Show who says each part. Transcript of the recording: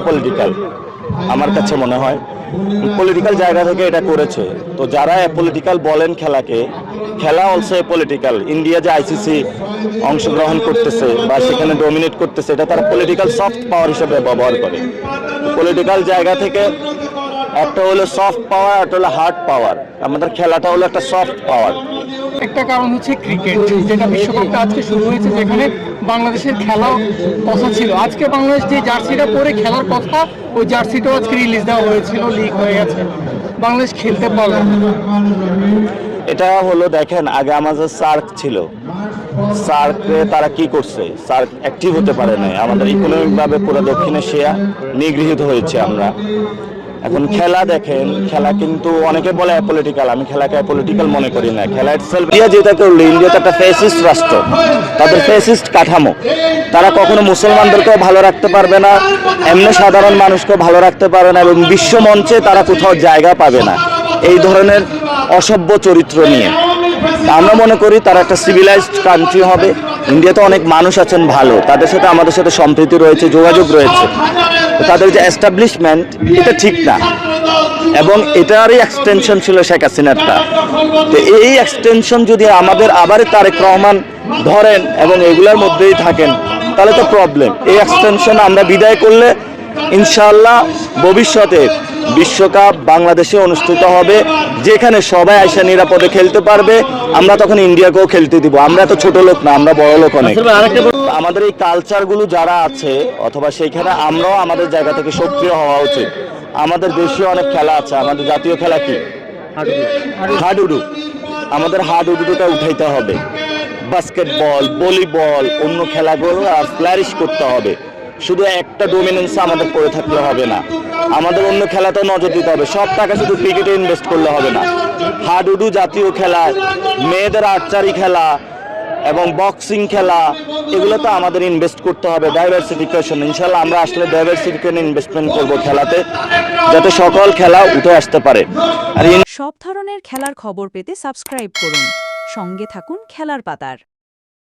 Speaker 1: Political আমার কাছে মনে হয় পলিটিক্যাল জায়গা থেকে এটা করেছে। তো যারা পলিটিক্যাল বলেন খেলাকে, খেলা অলসো পলিটিক্যাল। ইন্ডিয়া যে আইসিসি অংশগ্রহণ করতেছে বা সেখানে ডমিনেট করতেছে, এটা তারা পলিটিক্যাল সফট পাওয়ার হিসেবে ব্যবহার করে। পলিটিক্যাল জায়গা থেকে একটা হলো সফট পাওয়ার, একটা হলো হার্ড পাওয়ার। আমাদের খেলাটা হলো একটা সফট পাওয়ার।
Speaker 2: একটা কারণ হচ্ছে ক্রিকেট, যেটা বিশ্বকাপটা আজকে শুরু হয়েছে, যেখানে বাংলাদেশের খেলা কথা ছিল। আজকে বাংলাদেশ যে জার্সিটা পরে খেলার কথা, ওই জার্সিটাও আজকে রিলিজ দেওয়া হয়েছিল, লিক হয়ে গেছে, বাংলাদেশ খেলতে পারলো না।
Speaker 1: এটা হলো দেখেন, আগে আমাদের সার্ক ছিল, সার্কে তারা কি করছে, সার্ক অ্যাক্টিভ হতে পারে নাই। আমাদের ইকোনমিকভাবে পুরো দক্ষিণ এশিয়া নিগৃহীত হয়েছে আমরা। এখন খেলা দেখেন, খেলা কিন্তু অনেকে বলে অ্যাপলিটিক্যাল, আমি খেলাকে অ্যাপলিটিক্যাল মনে করি না। খেলা ইটসেলফ, ইন্ডিয়া যেটা করলো, ইন্ডিয়া তো একটা ফ্যাসিস্ট রাষ্ট্র, তাদের ফ্যাসিস্ট কাঠামো। তারা কখনো মুসলমানদেরকেও ভালো রাখতে পারবে না, এমনি সাধারণ মানুষকেও ভালো রাখতে পারবে না, এবং বিশ্ব মঞ্চে তারা কোথাও জায়গা পাবে না এই ধরনের অসভ্য চরিত্র নিয়ে। আমরা মনে করি তারা একটা সিভিলাইজড কান্ট্রি হবে। ইন্ডিয়াতে অনেক মানুষ আছেন ভালো, তাদের সাথে আমাদের সাথে সম্প্রীতি রয়েছে, যোগাযোগ রয়েছে। তাদের যে এস্টাবলিশমেন্ট, এটা ঠিক না, এবং এটারই এক্সটেনশন ছিল শেখ হাসিনারটা। তো এই এক্সটেনশন যদি আমাদের আবার তারেক রহমান ধরেন এবং এগুলোর মধ্যেই থাকেন, তাহলে তো প্রবলেম। এই এক্সটেনশন আমরা বিদায় করলে ইনশাআল্লাহ ভবিষ্যতে বিশ্বকাপ বাংলাদেশে অনুষ্ঠিত হবে, যেখানে সবাই আইসা নিরাপদে খেলতে পারবে। আমরা তখন ইন্ডিয়াকেও খেলতে দিব। আমরা তো ছোট লোক না, আমরা বড় লোক অনেক। আমাদের এই কালচারগুলো যারা আছে, অথবা সেইখানে আমরাও আমাদের জায়গা থেকে সক্রিয় হওয়া উচিত। আমাদের দেশে অনেক খেলা আছে। আমাদের জাতীয় খেলা কি? হাডুডু। আমাদের হাডুডুটা উঠাইতে হবে। বাস্কেটবল, ভলিবল, অন্য খেলাগুলো ফ্লারিশ করতে হবে। শুধু একটা ডোমিনেন্সে আমাদের পড়ে থাকলে হবে না, আমাদের অন্য খেলাতেও নজর দিতে হবে। সব টাকা শুধু ক্রিকেটে ইনভেস্ট করলে হবে না। হাডুডু জাতীয় খেলা, মেয়েদের আর্চারি খেলা এবং বক্সিং খেলা, এগুলো তো আমাদের ইনভেস্ট করতে হবে। ডাইভার্সিফিকেশন, ইনশাল্লাহ আমরা আসলে ডাইভার্সিফিকেশন ইনভেস্টমেন্ট করব খেলাতে, যাতে সকল খেলা উঠে আসতে পারে। আর
Speaker 3: সব ধরনের খেলার খবর পেতে সাবস্ক্রাইব করুন। সঙ্গে থাকুন খেলার পাতার।